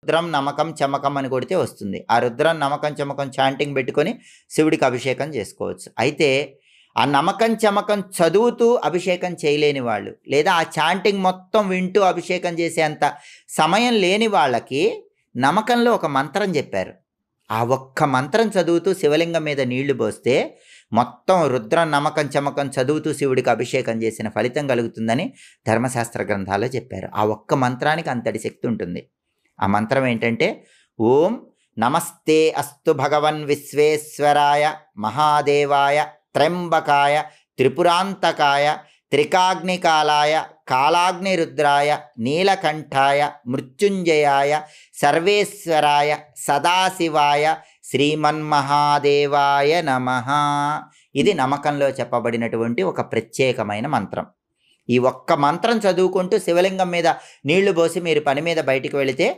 రుద్రం నమకం చమకం అని కొడితే వస్తుంది. ఆ రుద్రం నమకం చమకం చాంటింగ్ పెట్టుకొని శివుడికి అభిషేకం చేసుకోవచ్చు. అయితే ఆ నమకం చమకం చదువుతూ అభిషేకం చేయలేని వాళ్ళు, లేదా ఆ చాంటింగ్ మొత్తం వింటూ అభిషేకం చేసేంత సమయం లేని వాళ్ళకి నమకంలో ఒక మంత్రం చెప్పారు. ఆ ఒక్క మంత్రం చదువుతూ శివలింగం మీద నీళ్లు పోస్తే మొత్తం రుద్రం నమకం చమకం చదువుతూ శివుడికి అభిషేకం చేసిన ఫలితం కలుగుతుందని ధర్మశాస్త్ర గ్రంథాల్లో చెప్పారు. ఆ ఒక్క మంత్రానికి అంతటి శక్తి ఉంటుంది. ఆ మంత్రం ఏంటంటే, ఓం నమస్తే అస్తు భగవన్ విశ్వేశ్వరాయ మహాదేవాయ త్ర్యంబకాయ త్రిపురాంతకాయ త్రికాగ్నికాలాయ కాలాగ్నిరుద్రాయ నీలకంఠాయ మృత్యుంజయాయ సర్వేశ్వరాయ సదాశివాయ శ్రీమన్మహాదేవాయ నమః. ఇది నమకంలో చెప్పబడినటువంటి ఒక ప్రత్యేకమైన మంత్రం. ఈ ఒక్క మంత్రం చదువుకుంటూ శివలింగం మీద నీళ్లు పోసి మీరు పని మీద బయటికి వెళితే